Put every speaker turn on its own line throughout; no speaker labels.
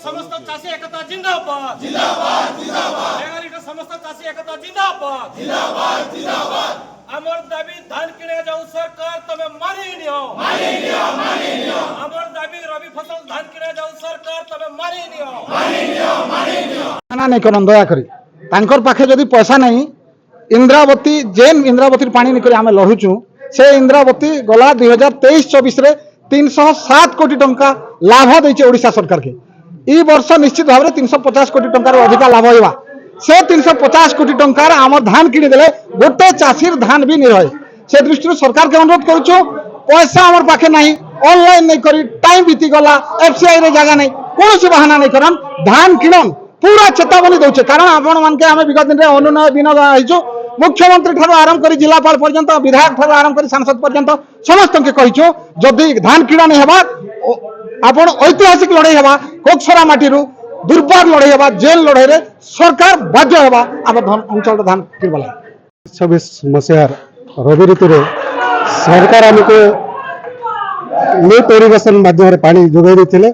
समस्त चाषी एकता जिंदाबाद जिंदाबाद जिंदाबाद बेंगालीटा समस्त चाषी एकता जिंदाबाद जिंदाबाद जिंदाबाद आमर दाबी धान किने जाऊ सरकार तमे मानि नियो आमर दाबी रबी फसल धान किने जाऊ सरकार तमे मानि नियो
ना नहीं करन दया करी तांकर पाखे जदि पैसा नहीं इंद्रावती जेन इंद्रावती पानी निकरी आमे लढुचु से इंद्रावती गला 2023-24 रे 307 कोटी टंका लाभ देचे ओडिशा सरकार के ई वर्ष निश्चित भाव में 350 कोटी टंकार अधिक लाभ होगा से 350 कोटी टंकार आम धान किनी देले गोटे चाषीर धान भी नहीं रहे से दृष्टि सरकार के अनुरोध करूँ पैसा आम पाखे नहीं ऑनलाइन नहीं करी टाइम बीती गला एफसीआई रे जगह नहीं कौन सी बहाना नहीं करन धान किणन पूरा चेतावनी दौचे कारण आपण मानके आम विगत दिन में अनुनय विनोद आईचु मुख्यमंत्री ठार आरंभ कर जिलापाल पर्यंत विधायक ठार आरंभ कर सांसद पर्यंत समस्त के कहीचु जदि धान किणा नहीं हेबा आपण ऐतिहासिक लड़ाई हेबा कोकसरा माटीरू दुर्बार लड़ाई हेबा जेल लड़ाई रे सरकार बाध्य हेबा आम अंचल धान किणबा
26 मसीहार रवि ऋतु सरकार आमको लिफ्ट इरिगेशन माध्यम पानी जोगाई देते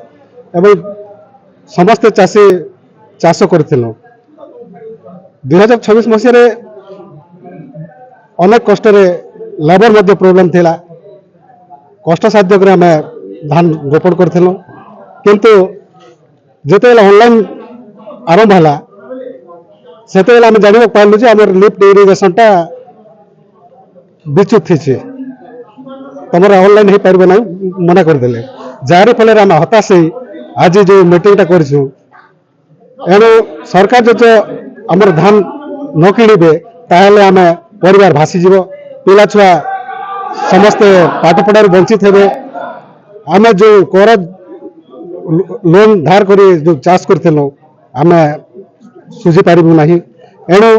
एवं समस्त चाषी चाष करथिलु 2026 मसीह अनेक कष्ट लेबर मध्य प्रोब्लेम थिला कष्ट साध्य कर आम धान रोपण करथिलु किंतु जेते ऑनलाइन आरंभ हला सेते आम जानिबा पारलु जे हमर लिफ्ट इरिगेशन टा बिचुत थी तुम ऑनलाइन हो पार ना मना करदे जार फल आम हताश आज जो मीटिंगटा करूँ एणु सरकार जो आमर धान न किणवे ताहले आम परिवार भासीज पिला छुआ समस्ते पाठ पढ़ार वंचित हे आम जो कर लोन धार कर जो चाष करूँ आम सुझी पारू ना एणु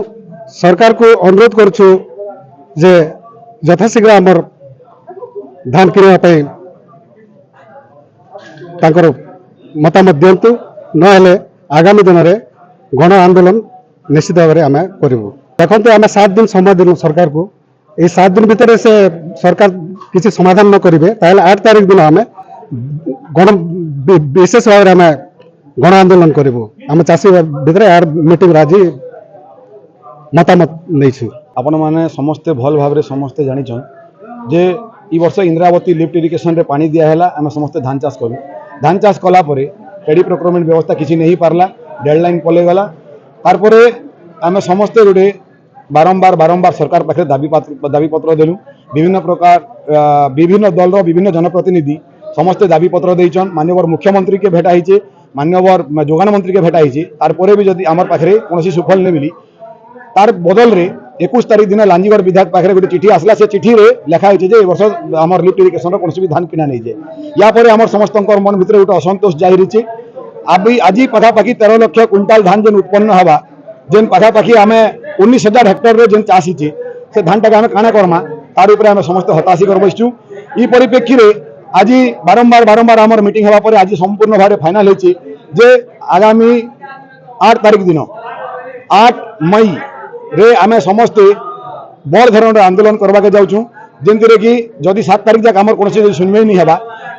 सरकार को अनुरोध करुँ जे यथाशीघ्र आमर धान किणवाई मतामत दिंतु ना आगामी दिन में गण आंदोलन निश्चित भाव में आम करूँ देखो आम 7 दिन समय दिलु सरकार को ये 7 दिन भितर से सरकार किसी समाधान न करेंगे 8 तारीख दिन आम गण विशेष भाव में आम गण आंदोलन करूँ आम चाषी भितर यार मीटिंग आज मतामत नहीं
आपण मैंने समस्ते भल भाव समस्ते जान जे ई वर्ष इंद्रावती लिफ्ट इरिगेशन रे पानी दिया है आम समस्ते धान चाष करूँ धान चाष कलापर पेडी प्रोक्योरमेंट व्यवस्था किसी नहीं पारला डेडलाइन पलैगला तार आम समस्ते गोटे बारंबार बारंबार सरकार पाखे दाबी पत्र देलु विभिन्न प्रकार विभिन्न दल विभिन्न जनप्रतिनिधि समस्ते दाबी पत्र देचन माननीय मुख्यमंत्री के भेटाई माननीय जोगान मंत्री के भेटाई तार भी जदि आम पाखे कौन सुफल नहीं मिली तार बदल रे 21 तारीख दिन लांजीगढ़ विधायक पाखे गोटे चिठी आसला से चिठी रे लिखाई वर्ष आम लिफ्ट इरिगेशन कौन भी धान किना नहीं जाए या आम समस्त मन भितर गोटे असंतोष जाहिर आज पखापाखि 13 लाख क्विंटाल धान जेन उत्पन्न हवा जेन पखापाखि आम 19,000 हेक्टर जेन चाषी से धान टाक आम काଣା करमा तार ऊपर आम समस्त हताशी कर बसचु ई परिप्रेक्षी रे आज बारंबार बारंबार आम मीटिंग हवा पर आज संपूर्ण भाव फाइनाल होची जे आगामी 8 तारीख दिन 8 मई रे आम समस्ते बड़ धरण आंदोलन करवा के जाऊँ जमती कि जदि 7 तारीख तक आम कौन सुनवाई नहीं है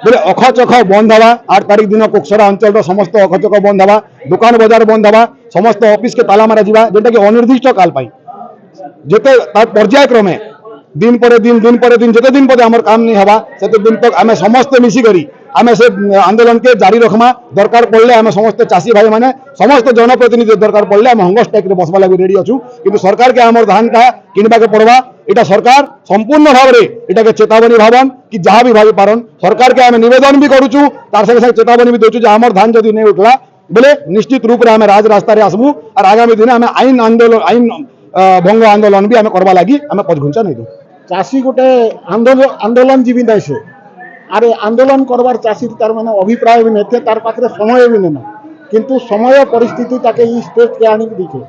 बोले अखचख बंद हवा 8 तारीख दिन कोकसरा अंचल समस्त अखचख बंद हवा दुकान बजार बंद हवा समस्त ऑफिस के ताला मारा जीवा जेटा कि अनिर्दिष्ट काल पाई जेते पर्यायक्रमे दिन पर दिन जिते दिन पदे आमर काम नहीं हवा से दिन तक आम समस्ते मिसिकरी आम से आंदोलन के जारी रखमा दरकार पड़े आम समस्त चाषी भाई मैंने समस्त जनप्रतिनिधि दरकार पड़े आम हंगर स्ट्राइक बसवा लगे रेडी अच्छु कि सरकार के आमर धान का किणवा के पड़वा इटा सरकार संपूर्ण भाव में इटा के चेतावनी भावन कि जहाँ भी भावी पारन सरकार के आम निवेदन भी करुचु तार संगे संगे चेतावनी भी दूचु आमर धान जदि नहीं उठला बोले निश्चित रूप से आम राजरास्तार आसबू और आगामी दिन आम आईन आंदोलन आईन भंग आंदोलन भी आम करवा लगी आम पदघुंचा नहीं दू
चाषी गोटे आंदोलन जीवी दाय से अरे आंदोलन करवार चाषी तार माने अभिप्राय भी नहीं तार पाखे समय भी नहीं किंतु समय परिस्थिति ताके ई स्टेज के आनी दीचे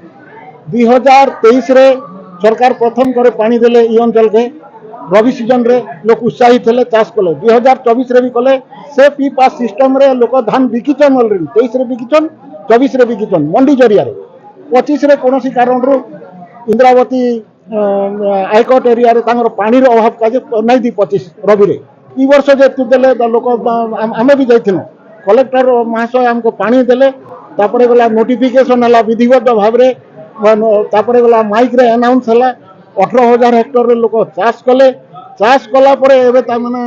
2023 रे सरकार प्रथम करे पानी देले ई अंचल के रवि सीजन रे लोक उत्साहित थे चाष कले 2024 रे भी कले से पी पास सिस्टम रे लोक धान बिकिचन ऑलरेडी 23 रे बिकिचन 24 रे बिकिचन मंडी जरिया रे 25 रे कौन कारण रू इंद्रावती हाईकोर्ट एरिया रे पानी अभाव का नहीं दी 25 रवि रे ई वर्ष जे देले लोक आमे भी जाइथिनु कलेक्टर महाशय हमको पानी देले तापरे गला नोटिफिकेशन हला विधिवत भाबरे तापरे गला माइक रे अनाउंस हला 18,000 हेक्टर रे लोक चाष कला परे एबे ता माने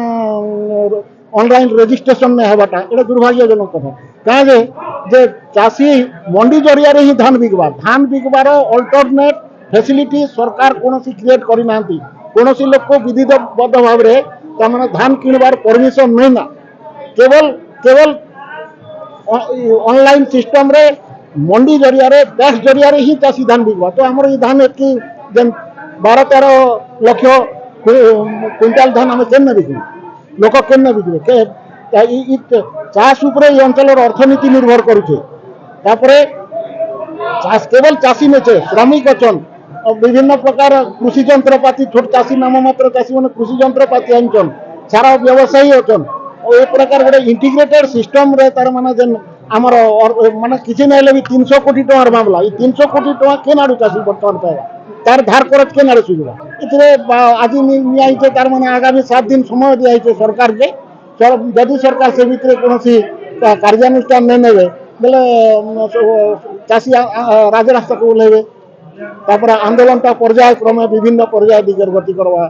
ऑनलाइन रजिस्ट्रेशन में हेबाटा एटा दुर्भाग्यजनक कथा काहे जे चाषी मंडी जरिया रे ही धान बिकबार अल्टरनेट फैसिलिटी सरकार कोनोसी क्रिएट करि नांती कोनोसी लोक को विधिवत भाव रे ता माने धान किनबार परमिशन नै ना केवल ऑनलाइन सिस्टम रे मंडी जरिया रे टैक्स जरिया रे ही चाषी धान बिकबा तो हमर ई धान एतकी जेन 12-13 लाख क्विंटाल धान हमें केन्ने बिकबे लोक केन्ने बिकबे के चाष उपरे ई अंचलर अर्थनीति निर्भर करुछे तापरे चाष केवल चाषी नेछे श्रमिक अछन विभिन्न प्रकार कृषि यंत्रपाति छोट चाषी नाम मात्र चाषी माने कृषि यंत्रपाति आनछन सारा व्यवसायी अछन ए प्रकार गोटे इंटीग्रेटेड सिस्टम रे तार माने जेन हमर माने किछि नैले भी 300 कोटी टकार मामला ई 300 कोटी टका केन आडू चाषी बर्तमान पाएगा तार धार करत केन आडू सुविधा इतरे आज नियाइछे तार माने आगामी 7 दिन समय दियाइछे सरकार के यदि सरकार से भितरे कोनोसी कार्यानुष्ठान नै नेबे बेले चाषी राजरास्ता को ओह्लेबे तापर आंदोलन पर्याय क्रमे विभिन्न पर्याय दिगेर गति करवा